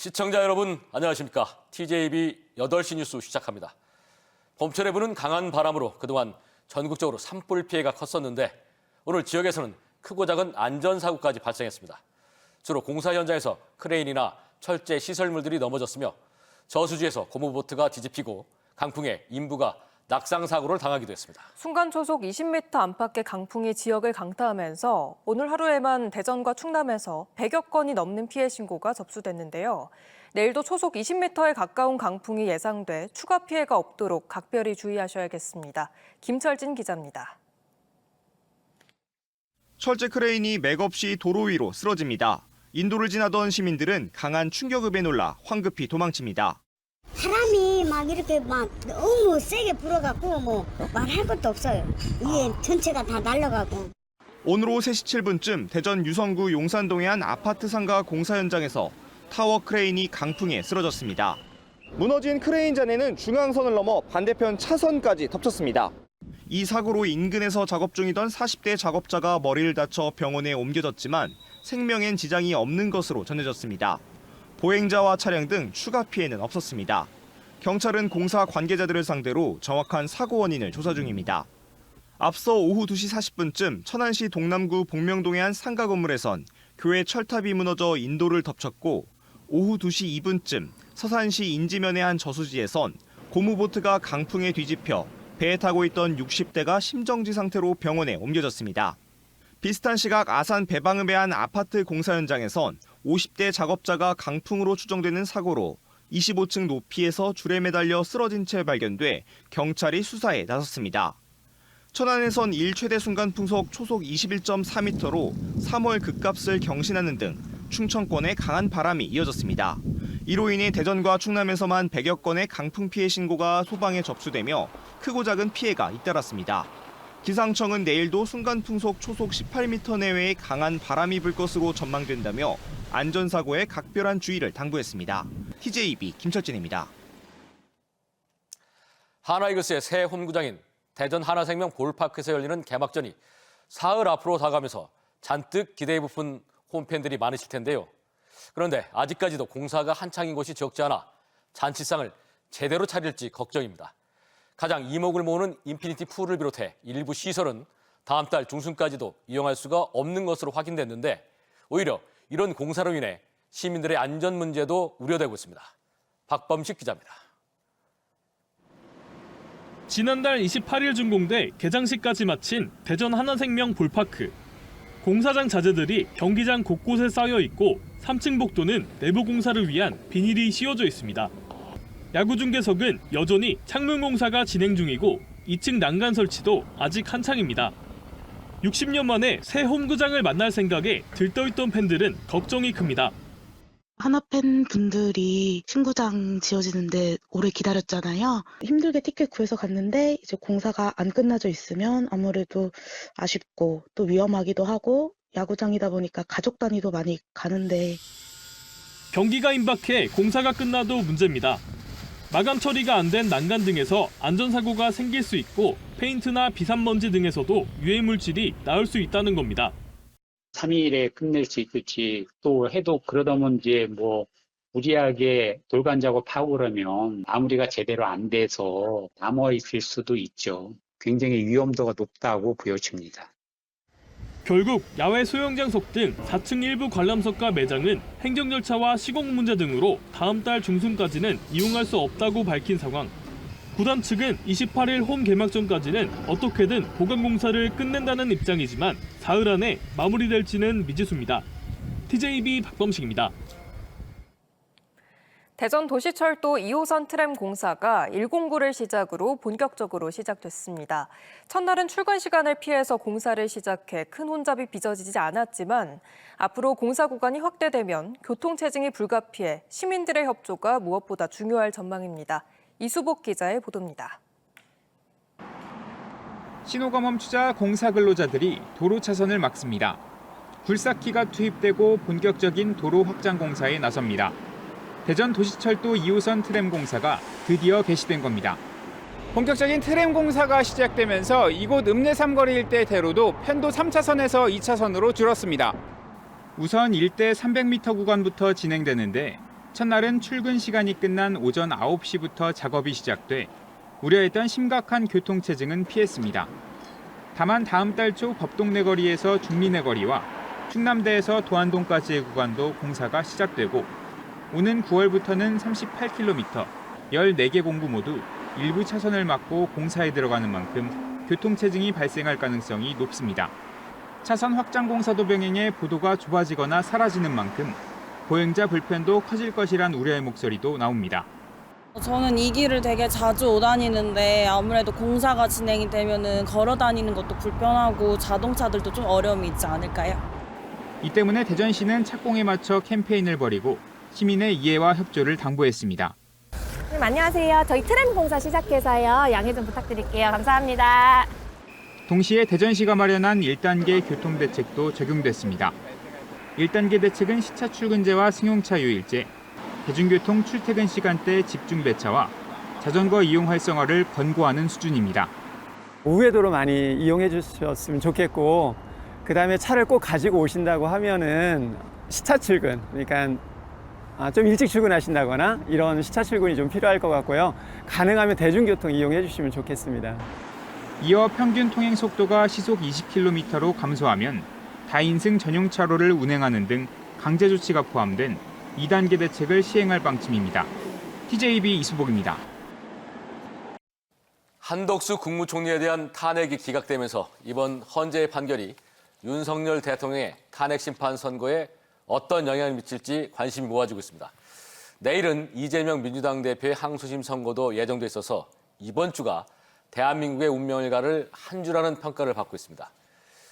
시청자 여러분 안녕하십니까. TJB 8시 뉴스 시작합니다. 봄철에 부는 강한 바람으로 그동안 전국적으로 산불 피해가 컸었는데 오늘 지역에서는 크고 작은 안전사고까지 발생했습니다. 주로 공사 현장에서 크레인이나 철제 시설물들이 넘어졌으며 저수지에서 고무보트가 뒤집히고 강풍에 인부가 낙상사고를 당하기도 했습니다. 순간 초속 20m 안팎의 강풍이 지역을 강타하면서 오늘 하루에만 대전과 충남에서 100여 건이 넘는 피해 신고가 접수됐는데요. 내일도 초속 20m에 가까운 강풍이 예상돼 추가 피해가 없도록 각별히 주의하셔야겠습니다. 김철진 기자입니다. 철제 크레인이 맥없이 도로 위로 쓰러집니다. 인도를 지나던 시민들은 강한 충격음에 놀라 황급히 도망칩니다. 바람이 막 이렇게 막 너무 세게 불어갖고 뭐 말할 것도 없어요. 이게 전체가 다 날아가고. 오늘 오후 3시 7분쯤 대전 유성구 용산동의 한 아파트 상가 공사 현장에서 타워 크레인이 강풍에 쓰러졌습니다. 무너진 크레인 잔해는 중앙선을 넘어 반대편 차선까지 덮쳤습니다. 이 사고로 인근에서 작업 중이던 40대 작업자가 머리를 다쳐 병원에 옮겨졌지만 생명엔 지장이 없는 것으로 전해졌습니다. 보행자와 차량 등 추가 피해는 없었습니다. 경찰은 공사 관계자들을 상대로 정확한 사고 원인을 조사 중입니다. 앞서 오후 2시 40분쯤 천안시 동남구 복명동의 한 상가 건물에선 교회 철탑이 무너져 인도를 덮쳤고 오후 2시 2분쯤 서산시 인지면의 한 저수지에선 고무보트가 강풍에 뒤집혀 배에 타고 있던 60대가 심정지 상태로 병원에 옮겨졌습니다. 비슷한 시각 아산 배방읍의 한 아파트 공사 현장에선 50대 작업자가 강풍으로 추정되는 사고로 25층 높이에서 줄에 매달려 쓰러진 채 발견돼 경찰이 수사에 나섰습니다. 천안에선 일 최대 순간 풍속 초속 21.4m로 3월 급값을 경신하는 등 충청권에 강한 바람이 이어졌습니다. 이로 인해 대전과 충남에서만 100여 건의 강풍 피해 신고가 소방에 접수되며 크고 작은 피해가 잇따랐습니다. 기상청은 내일도 순간풍속 초속 18m 내외의 강한 바람이 불 것으로 전망된다며 안전사고에 각별한 주의를 당부했습니다. TJB 김철진입니다. 하나이글스의 새 홈구장인 대전 하나생명 볼파크에서 열리는 개막전이 사흘 앞으로 다가가면서 잔뜩 기대에 부푼 홈팬들이 많으실 텐데요. 그런데 아직까지도 공사가 한창인 곳이 적지 않아 잔치상을 제대로 차릴지 걱정입니다. 가장 이목을 모으는 인피니티 풀을 비롯해 일부 시설은 다음 달 중순까지도 이용할 수가 없는 것으로 확인됐는데 오히려 이런 공사로 인해 시민들의 안전 문제도 우려되고 있습니다. 박범식 기자입니다. 지난달 28일 준공돼 개장식까지 마친 대전 하나생명 볼파크. 공사장 자재들이 경기장 곳곳에 쌓여 있고 3층 복도는 내부 공사를 위한 비닐이 씌워져 있습니다. 야구 중계석은 여전히 창문 공사가 진행 중이고 2층 난간 설치도 아직 한창입니다. 60년 만에 새 홈구장을 만날 생각에 들떠있던 팬들은 걱정이 큽니다. 하나팬 분들이 신구장 지어지는데 오래 기다렸잖아요. 힘들게 티켓 구해서 갔는데 이제 공사가 안 끝나져 있으면 아무래도 아쉽고 또 위험하기도 하고 야구장이다 보니까 가족 단위도 많이 가는데 경기가 임박해 공사가 끝나도 문제입니다. 마감 처리가 안 된 난간 등에서 안전사고가 생길 수 있고 페인트나 비산먼지 등에서도 유해물질이 나올 수 있다는 겁니다. 3일에 끝낼 수 있을지 또 해도 그러다 보면 이제 뭐 무리하게 돌관 작업하고 그러면 마무리가 제대로 안 돼서 남아 있을 수도 있죠. 굉장히 위험도가 높다고 보여집니다. 결국 야외 수영장석 등 4층 일부 관람석과 매장은 행정 절차와 시공 문제 등으로 다음 달 중순까지는 이용할 수 없다고 밝힌 상황. 구단 측은 28일 홈 개막전까지는 어떻게든 보강 공사를 끝낸다는 입장이지만 사흘 안에 마무리될지는 미지수입니다. TJB 박범식입니다. 대전 도시철도 2호선 트램 공사가 109를 시작으로 본격적으로 시작됐습니다. 첫날은 출근 시간을 피해서 공사를 시작해 큰 혼잡이 빚어지지 않았지만 앞으로 공사 구간이 확대되면 교통체증이 불가피해 시민들의 협조가 무엇보다 중요할 전망입니다. 이수복 기자의 보도입니다. 신호가 멈추자 공사 근로자들이 도로 차선을 막습니다. 굴삭기가 투입되고 본격적인 도로 확장 공사에 나섭니다. 대전 도시철도 2호선 트램 공사가 드디어 개시된 겁니다. 본격적인 트램 공사가 시작되면서 이곳 읍내 삼거리 일대 대로도 편도 3차선에서 2차선으로 줄었습니다. 우선 일대 300m 구간부터 진행되는데 첫날은 출근 시간이 끝난 오전 9시부터 작업이 시작돼 우려했던 심각한 교통체증은 피했습니다. 다만 다음 달 초 법동네 거리에서 중리네 거리와 충남대에서 도안동까지의 구간도 공사가 시작되고 오는 9월부터는 38km, 14개 공구 모두 일부 차선을 막고 공사에 들어가는 만큼 교통체증이 발생할 가능성이 높습니다. 차선 확장 공사도 병행해 보도가 좁아지거나 사라지는 만큼 보행자 불편도 커질 것이란 우려의 목소리도 나옵니다. 저는 이 길을 되게 자주 오다니는데 아무래도 공사가 진행이 되면은 걸어 다니는 것도 불편하고 자동차들도 좀 어려움이 있지 않을까요? 이 때문에 대전시는 착공에 맞춰 캠페인을 벌이고 시민의 이해와 협조를 당부했습니다. 안녕하세요. 저희 트램 공사 시작해서요. 양해 좀 부탁드릴게요. 감사합니다. 동시에 대전시가 마련한 1단계 교통대책도 적용됐습니다. 1단계 대책은 시차 출근제와 승용차 유일제, 대중교통 출퇴근 시간대 집중 배차와 자전거 이용 활성화를 권고하는 수준입니다. 우회도로 많이 이용해 주셨으면 좋겠고, 그다음에 차를 꼭 가지고 오신다고 하면은 시차 출근, 그러니까 좀 일찍 출근하신다거나 이런 시차 출근이 좀 필요할 것 같고요. 가능하면 대중교통 이용해 주시면 좋겠습니다. 이어 평균 통행 속도가 시속 20km로 감소하면 다인승 전용 차로를 운행하는 등 강제 조치가 포함된 2단계 대책을 시행할 방침입니다. TJB 이수복입니다. 한덕수 국무총리에 대한 탄핵이 기각되면서 이번 헌재의 판결이 윤석열 대통령의 탄핵 심판 선고에 어떤 영향을 미칠지 관심이 모아지고 있습니다. 내일은 이재명 민주당 대표의 항소심 선고도 예정돼 있어서 이번 주가 대한민국의 운명을 가를 한 주라는 평가를 받고 있습니다.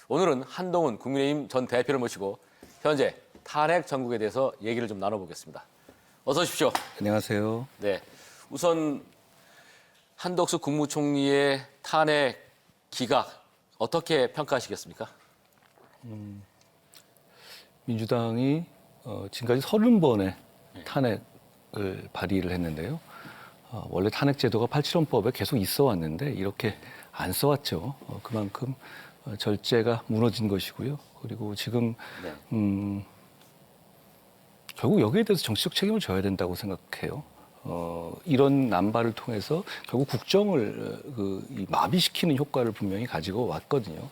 오늘은 한동훈 국민의힘 전 대표를 모시고 현재 탄핵 전국에 대해서 얘기를 좀 나눠보겠습니다. 어서 오십시오. 안녕하세요. 네, 우선 한덕수 국무총리의 탄핵 기각 어떻게 평가하시겠습니까? 민주당이 지금까지 30번의 탄핵을 발의를 했는데요. 원래 탄핵 제도가 87헌법에 계속 있어 왔는데 이렇게 안 써왔죠. 그만큼 절제가 무너진 것이고요. 그리고 지금 결국 여기에 대해서 정치적 책임을 져야 된다고 생각해요. 이런 남발을 통해서 결국 국정을 마비시키는 효과를 분명히 가지고 왔거든요.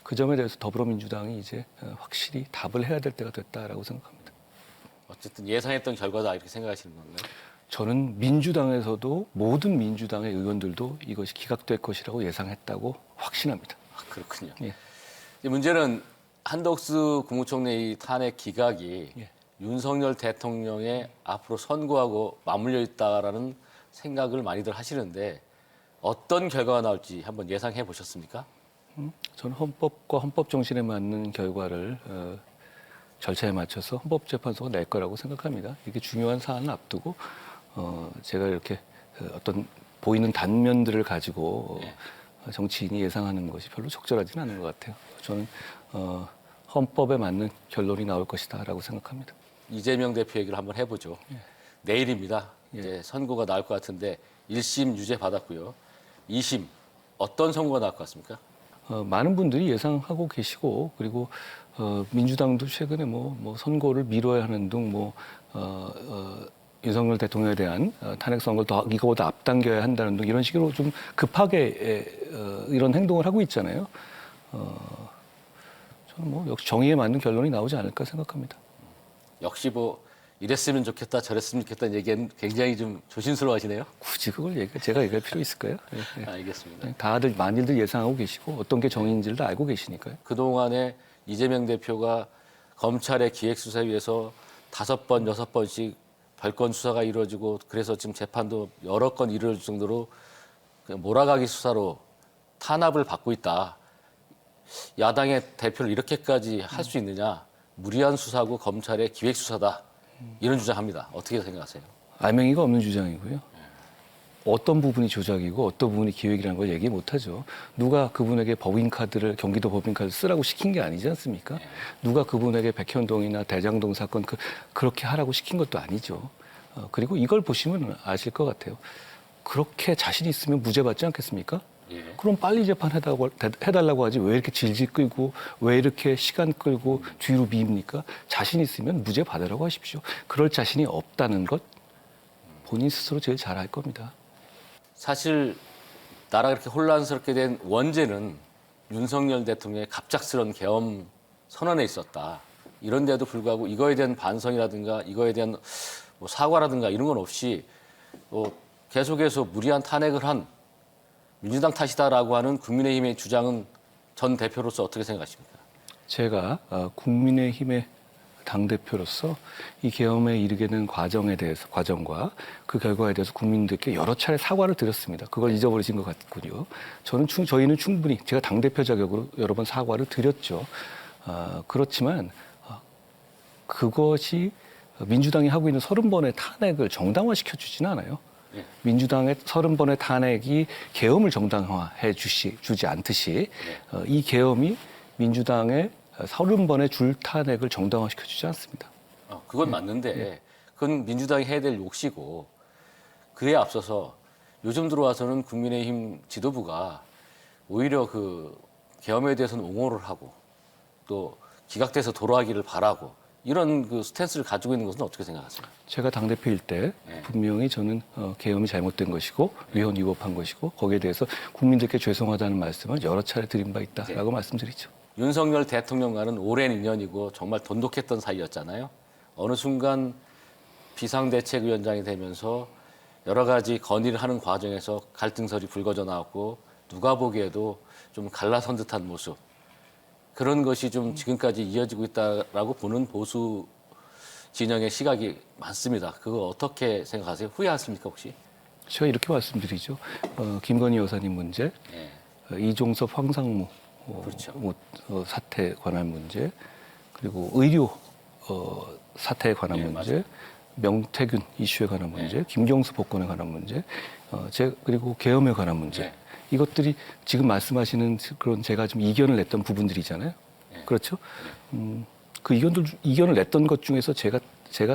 그 점에 대해서 더불어민주당이 이제 확실히 답을 해야 될 때가 됐다라고 생각합니다. 어쨌든 예상했던 결과다 이렇게 생각하시는 건가요? 저는 민주당에서도 모든 민주당의 의원들도 이것이 기각될 것이라고 예상했다고 확신합니다. 아, 그렇군요. 예. 이 문제는 한덕수 국무총리 탄핵 기각이 윤석열 대통령의 앞으로 선고하고 맞물려 있다라는 생각을 많이들 하시는데 어떤 결과가 나올지 한번 예상해 보셨습니까? 저는 헌법과 헌법 정신에 맞는 결과를 절차에 맞춰서 헌법재판소가 낼 거라고 생각합니다. 이렇게 중요한 사안을 앞두고 제가 이렇게 어떤 보이는 단면들을 가지고 정치인이 예상하는 것이 별로 적절하지는 않은 것 같아요. 저는 헌법에 맞는 결론이 나올 것이다라고 생각합니다. 이재명 대표 얘기를 한번 해보죠. 내일입니다. 이제 선고가 나올 것 같은데 1심 유죄 받았고요. 2심 어떤 선고가 나올 것 같습니까? 많은 분들이 예상하고 계시고 그리고 민주당도 최근에 뭐 선고를 미뤄야 하는 등 윤석열 대통령에 대한 탄핵 선고를 더 이거보다 앞당겨야 한다는 등 이런 식으로 좀 급하게 이런 행동을 하고 있잖아요. 저는 역시 정의에 맞는 결론이 나오지 않을까 생각합니다. 역시 이랬으면 좋겠다 저랬으면 좋겠다는 얘기는 굉장히 좀 조심스러워하시네요. 굳이 그걸 제가 얘기할 필요 있을까요? 네. 알겠습니다. 다들 많이들 예상하고 계시고 어떤 게 정의인지를 다 알고 계시니까요. 그동안에 이재명 대표가 검찰의 기획수사위에서 5번, 6번씩 별건 수사가 이루어지고 그래서 지금 재판도 여러 건 이루어질 정도로 몰아가기 수사로 탄압을 받고 있다. 야당의 대표를 이렇게까지 할 수 있느냐. 무리한 수사고 검찰의 기획수사다. 이런 주장합니다. 어떻게 생각하세요? 알맹이가 없는 주장이고요. 어떤 부분이 조작이고 어떤 부분이 기획이라는 걸 얘기 못하죠. 누가 그분에게 법인카드를 경기도 법인카드를 쓰라고 시킨 게 아니지 않습니까? 누가 그분에게 백현동이나 대장동 사건 그렇게 하라고 시킨 것도 아니죠. 그리고 이걸 보시면 아실 것 같아요. 그렇게 자신 있으면 무죄 받지 않겠습니까? 그럼 빨리 해달라고 하지 왜 이렇게 질질 끌고 왜 이렇게 시간 끌고 뒤로 미입니까? 자신 있으면 무죄 받으라고 하십시오. 그럴 자신이 없다는 것 본인 스스로 제일 잘 알 겁니다. 사실 나라가 이렇게 혼란스럽게 된 원죄는 윤석열 대통령의 갑작스러운 계엄 선언에 있었다. 이런데도 불구하고 이거에 대한 반성이라든가 이거에 대한 뭐 사과라든가 이런 건 없이 계속해서 무리한 탄핵을 한 민주당 탓이다라고 하는 국민의힘의 주장은 전 대표로서 어떻게 생각하십니까? 제가 국민의힘의 당대표로서 이 계엄에 이르게 된 과정과 그 결과에 대해서 국민들께 여러 차례 사과를 드렸습니다. 그걸 잊어버리신 것 같군요. 저희는 충분히 제가 당대표 자격으로 여러 번 사과를 드렸죠. 그렇지만 그것이 민주당이 하고 있는 30번의 탄핵을 정당화시켜주지는 않아요. 민주당의 30번의 탄핵이 계엄을 정당화해 주지 않듯이 이 계엄이 민주당의 30번의 줄 탄핵을 정당화시켜주지 않습니다. 그건 맞는데 그건 민주당이 해야 될 몫이고 그에 앞서서 요즘 들어와서는 국민의힘 지도부가 오히려 그 계엄에 대해서는 옹호를 하고 또 기각돼서 돌아가기를 바라고 이런 그 스탠스를 가지고 있는 것은 어떻게 생각하세요? 제가 당대표일 때 분명히 저는 계엄이 잘못된 것이고 위헌 위법한 것이고 거기에 대해서 국민들께 죄송하다는 말씀을 여러 차례 드린 바 있다라고 말씀드리죠. 윤석열 대통령과는 오랜 인연이고 정말 돈독했던 사이였잖아요. 어느 순간 비상대책위원장이 되면서 여러 가지 건의를 하는 과정에서 갈등설이 불거져 나왔고 누가 보기에도 좀 갈라선 듯한 모습. 그런 것이 좀 지금까지 이어지고 있다라고 보는 보수 진영의 시각이 많습니다. 그거 어떻게 생각하세요? 후회하십니까 혹시? 제가 이렇게 말씀드리죠. 김건희 여사님 문제, 이종섭 황상무 그렇죠. 사태에 관한 문제, 그리고 의료 사태에 관한 문제, 맞아요. 명태균 이슈에 관한 문제, 김경수 복권에 관한 문제, 그리고 계엄에 관한 문제. 이것들이 지금 말씀하시는 그런 제가 좀 이견을 냈던 부분들이잖아요. 그렇죠? 그 이견을 냈던 것 중에서 제가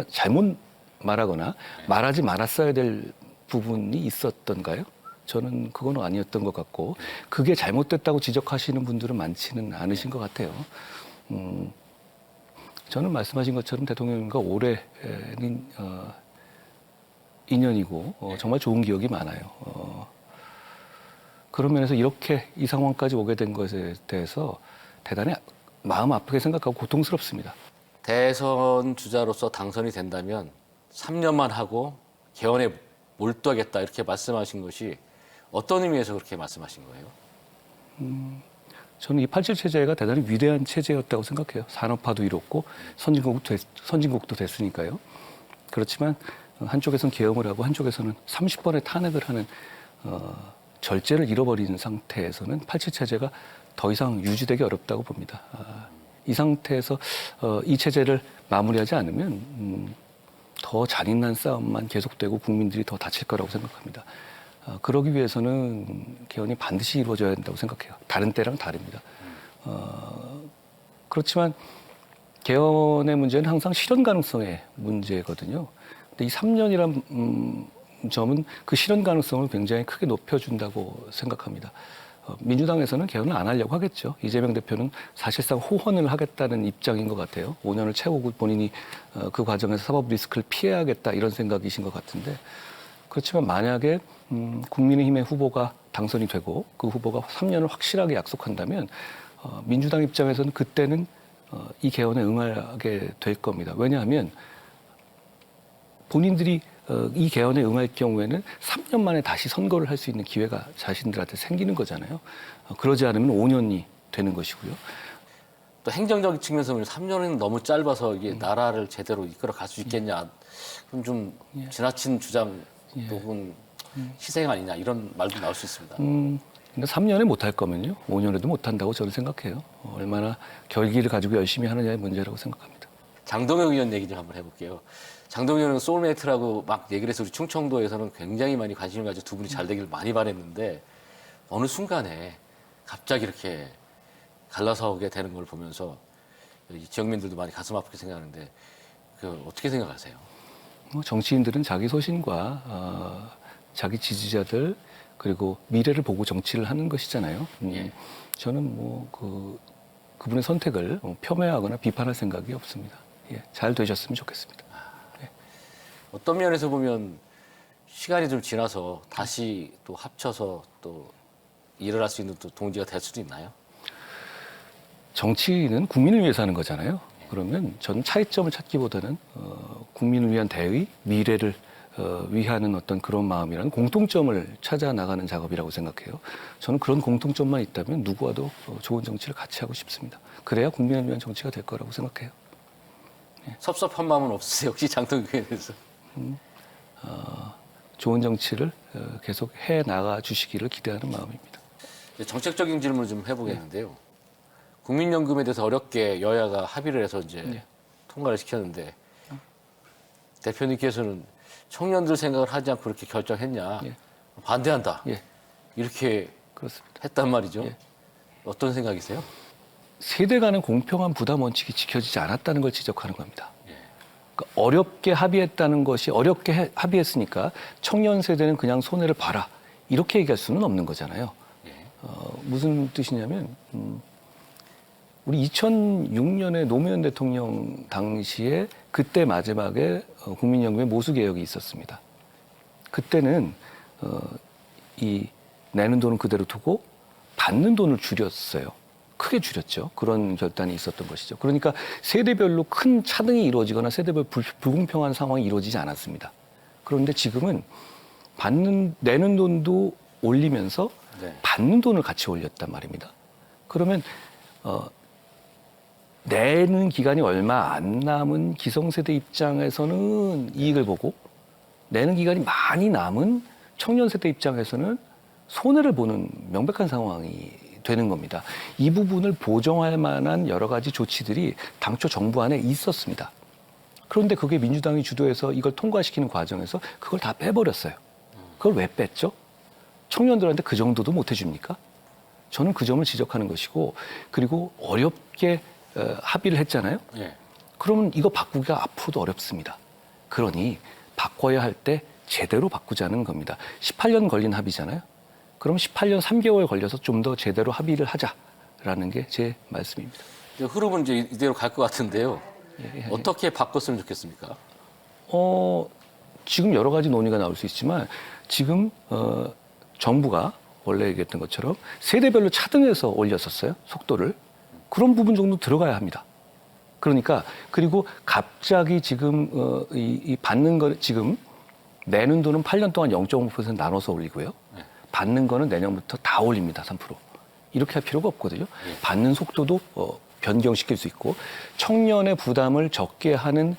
잘못 말하거나 말하지 말았어야 될 부분이 있었던가요? 저는 그건 아니었던 것 같고 그게 잘못됐다고 지적하시는 분들은 많지는 않으신 것 같아요. 저는 말씀하신 것처럼 대통령님과 오랜 인연이고 정말 좋은 기억이 많아요. 그런 면에서 이렇게 이 상황까지 오게 된 것에 대해서 대단히 마음 아프게 생각하고 고통스럽습니다. 대선 주자로서 당선이 된다면 3년만 하고 개헌에 몰두하겠다 이렇게 말씀하신 것이 어떤 의미에서 그렇게 말씀하신 거예요? 저는 이 87 체제가 대단히 위대한 체제였다고 생각해요. 산업화도 이뤘고 선진국도 됐으니까요. 그렇지만 한쪽에서는 계엄을 하고 한쪽에서는 30번의 탄핵을 하는 절제를 잃어버리는 상태에서는 87 체제가 더 이상 유지되기 어렵다고 봅니다. 이 상태에서 이 체제를 마무리하지 않으면 더 잔인한 싸움만 계속되고 국민들이 더 다칠 거라고 생각합니다. 그러기 위해서는 개헌이 반드시 이루어져야 된다고 생각해요. 다른 때랑 다릅니다. 그렇지만 개헌의 문제는 항상 실현 가능성의 문제거든요. 근데 이 3년이란 점은 그 실현 가능성을 굉장히 크게 높여준다고 생각합니다. 민주당에서는 개헌을 안 하려고 하겠죠. 이재명 대표는 사실상 호헌을 하겠다는 입장인 것 같아요. 5년을 채우고 본인이 그 과정에서 사법 리스크를 피해야겠다 이런 생각이신 것 같은데 그렇지만 만약에 국민의힘의 후보가 당선이 되고 그 후보가 3년을 확실하게 약속한다면 민주당 입장에서는 그때는 이 개헌에 응하게 될 겁니다. 왜냐하면 본인들이 이 개헌에 응할 경우에는 3년 만에 다시 선거를 할 수 있는 기회가 자신들한테 생기는 거잖아요. 그러지 않으면 5년이 되는 것이고요. 또 행정적인 측면에서 3년은 너무 짧아서 이게 나라를 제대로 이끌어 갈 수 있겠냐. 그럼 좀 지나친 주장 혹은 희생 아니냐 이런 말도 나올 수 있습니다. 근데 3년에 못할 거면요. 5년에도 못한다고 저는 생각해요. 얼마나 결기를 가지고 열심히 하느냐의 문제라고 생각합니다. 장동혁 의원 얘기 좀 한번 해볼게요. 장동혁 의원은 소울메이트라고 막 얘기를 해서 우리 충청도에서는 굉장히 많이 관심을 가지고 두 분이 잘 되길 많이 바랬는데 어느 순간에 갑자기 이렇게 갈라서게 되는 걸 보면서 지역민들도 많이 가슴 아프게 생각하는데 어떻게 생각하세요? 정치인들은 자기 소신과 자기 지지자들 그리고 미래를 보고 정치를 하는 것이잖아요. 저는 그분의 선택을 폄훼하거나 비판할 생각이 없습니다. 예, 잘 되셨으면 좋겠습니다. 어떤 면에서 보면 시간이 좀 지나서 다시 또 합쳐서 또 일을 할 수 있는 또 동지가 될 수도 있나요? 정치는 국민을 위해서 하는 거잖아요. 그러면 저는 차이점을 찾기보다는 국민을 위한 대의, 미래를 위하는 어떤 그런 마음이라는 공통점을 찾아 나가는 작업이라고 생각해요. 저는 그런 공통점만 있다면 누구와도 좋은 정치를 같이 하고 싶습니다. 그래야 국민을 위한 정치가 될 거라고 생각해요. 섭섭한 마음은 없으세요? 혹시 장동규 의원에 대해서? 좋은 정치를 계속 해 나가 주시기를 기대하는 마음입니다. 정책적인 질문을 좀 해보겠는데요. 국민연금에 대해서 어렵게 여야가 합의를 해서 이제 통과를 시켰는데 대표님께서는 청년들 생각을 하지 않고 그렇게 결정했냐, 반대한다, 이렇게 그렇습니다. 했단 말이죠. 어떤 생각이세요? 세대 간의 공평한 부담 원칙이 지켜지지 않았다는 걸 지적하는 겁니다. 그러니까 어렵게 합의했다는 것이 어렵게 합의했으니까 청년 세대는 그냥 손해를 봐라 이렇게 얘기할 수는 없는 거잖아요. 무슨 뜻이냐면 우리 2006년에 노무현 대통령 당시에 그때 마지막에 국민연금의 모수 개혁이 있었습니다. 그때는 이 내는 돈은 그대로 두고 받는 돈을 줄였어요. 크게 줄였죠. 그런 결단이 있었던 것이죠. 그러니까 세대별로 큰 차등이 이루어지거나 세대별 불공평한 상황이 이루어지지 않았습니다. 그런데 지금은 내는 돈도 올리면서 받는 돈을 같이 올렸단 말입니다. 그러면 내는 기간이 얼마 안 남은 기성세대 입장에서는 이익을 보고 내는 기간이 많이 남은 청년 세대 입장에서는 손해를 보는 명백한 상황이 되는 겁니다. 이 부분을 보정할 만한 여러 가지 조치들이 당초 정부 안에 있었습니다. 그런데 그게 민주당이 주도해서 이걸 통과시키는 과정에서 그걸 다 빼버렸어요. 그걸 왜 뺐죠? 청년들한테 그 정도도 못 해줍니까? 저는 그 점을 지적하는 것이고, 그리고 어렵게 합의를 했잖아요. 그러면 이거 바꾸기가 앞으로도 어렵습니다. 그러니 바꿔야 할 때 제대로 바꾸자는 겁니다. 18년 걸린 합의잖아요. 그럼 18년 3개월 걸려서 좀 더 제대로 합의를 하자라는 게 제 말씀입니다. 흐름은 이제 이대로 갈 것 같은데요. 어떻게 바꿨으면 좋겠습니까? 지금 여러 가지 논의가 나올 수 있지만 지금 정부가 원래 얘기했던 것처럼 세대별로 차등해서 올렸었어요. 속도를. 그런 부분 정도 들어가야 합니다. 그러니까 그리고 갑자기 지금 이 받는 거 지금 내는 돈은 8년 동안 0.5% 나눠서 올리고요. 받는 거는 내년부터 다 올립니다. 3%. 이렇게 할 필요가 없거든요. 받는 속도도 변경시킬 수 있고 청년의 부담을 적게 하는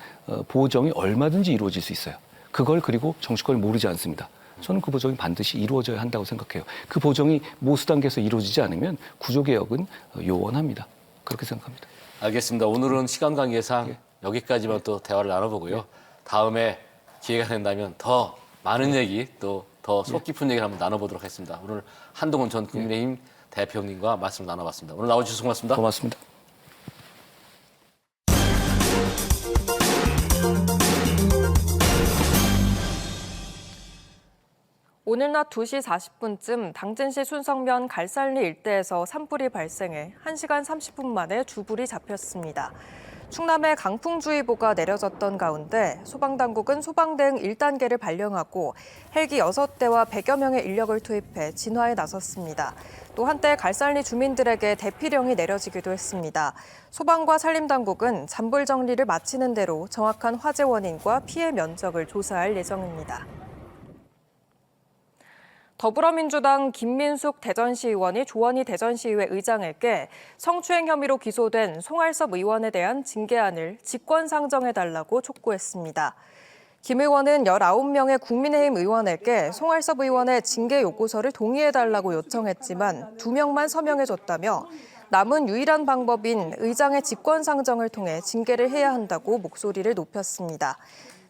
보정이 얼마든지 이루어질 수 있어요. 그걸 그리고 정치권이 모르지 않습니다. 저는 그 보정이 반드시 이루어져야 한다고 생각해요. 그 보정이 모수 단계에서 이루어지지 않으면 구조개혁은 요원합니다. 그렇게 생각합니다. 알겠습니다. 오늘은 시간 관계상 여기까지만 또 대화를 나눠보고요. 다음에 기회가 된다면 더 많은 얘기 또 더 속 깊은 얘기를 한번 나눠보도록 하겠습니다. 오늘 한동훈 전 국민의힘 대표님과 말씀 나눠봤습니다. 오늘 나와주셔서 고맙습니다. 고맙습니다. 오늘 낮 2시 40분쯤 당진시 순성면 갈산리 일대에서 산불이 발생해 1시간 30분 만에 주불이 잡혔습니다. 충남에 강풍주의보가 내려졌던 가운데 소방당국은 소방대응 1단계를 발령하고 헬기 6대와 100여 명의 인력을 투입해 진화에 나섰습니다. 또 한때 갈산리 주민들에게 대피령이 내려지기도 했습니다. 소방과 산림당국은 잔불 정리를 마치는 대로 정확한 화재 원인과 피해 면적을 조사할 예정입니다. 더불어민주당 김민숙 대전시의원이 조원희 대전시의회 의장에게 성추행 혐의로 기소된 송할섭 의원에 대한 징계안을 직권상정해달라고 촉구했습니다. 김 의원은 19명의 국민의힘 의원에게 송할섭 의원의 징계 요구서를 동의해달라고 요청했지만 2명만 서명해줬다며 남은 유일한 방법인 의장의 직권상정을 통해 징계를 해야 한다고 목소리를 높였습니다.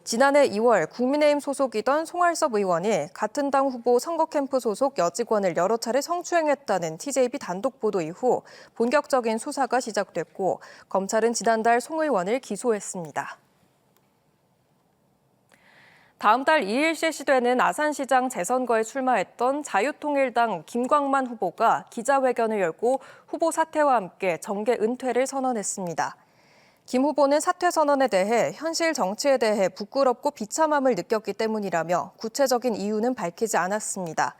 지난해 2월 국민의힘 소속이던 송할섭 의원이 같은 당 후보 선거캠프 소속 여직원을 여러 차례 성추행했다는 TJB 단독 보도 이후 본격적인 수사가 시작됐고 검찰은 지난달 송 의원을 기소했습니다. 다음 달 2일 실시되는 아산시장 재선거에 출마했던 자유통일당 김광만 후보가 기자회견을 열고 후보 사퇴와 함께 정계 은퇴를 선언했습니다. 김 후보는 사퇴 선언에 대해 현실 정치에 대해 부끄럽고 비참함을 느꼈기 때문이라며 구체적인 이유는 밝히지 않았습니다.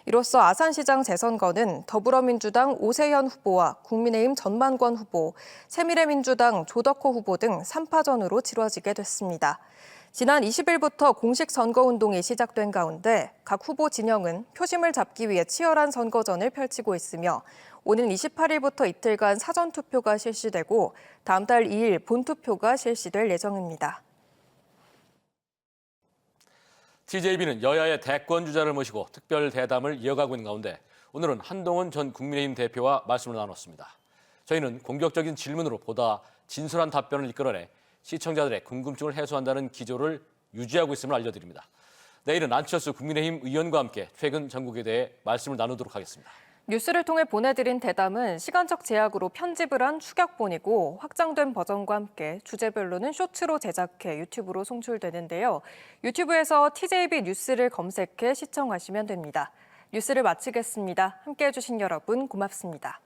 이로써 아산시장 재선거는 더불어민주당 오세현 후보와 국민의힘 전만권 후보, 새미래민주당 조덕호 후보 등 3파전으로 치러지게 됐습니다. 지난 20일부터 공식 선거운동이 시작된 가운데 각 후보 진영은 표심을 잡기 위해 치열한 선거전을 펼치고 있으며 오는 28일부터 이틀간 사전투표가 실시되고 다음 달 2일 본투표가 실시될 예정입니다. TJB는 여야의 대권 주자를 모시고 특별 대담을 이어가고 있는 가운데 오늘은 한동훈 전 국민의힘 대표와 말씀을 나눴습니다. 저희는 공격적인 질문으로 보다 진솔한 답변을 이끌어내 시청자들의 궁금증을 해소한다는 기조를 유지하고 있음을 알려드립니다. 내일은 안철수 국민의힘 의원과 함께 최근 전국에 대해 말씀을 나누도록 하겠습니다. 뉴스를 통해 보내드린 대담은 시간적 제약으로 편집을 한 축약본이고 확장된 버전과 함께 주제별로는 쇼츠로 제작해 유튜브로 송출되는데요. 유튜브에서 TJB 뉴스를 검색해 시청하시면 됩니다. 뉴스를 마치겠습니다. 함께해 주신 여러분 고맙습니다.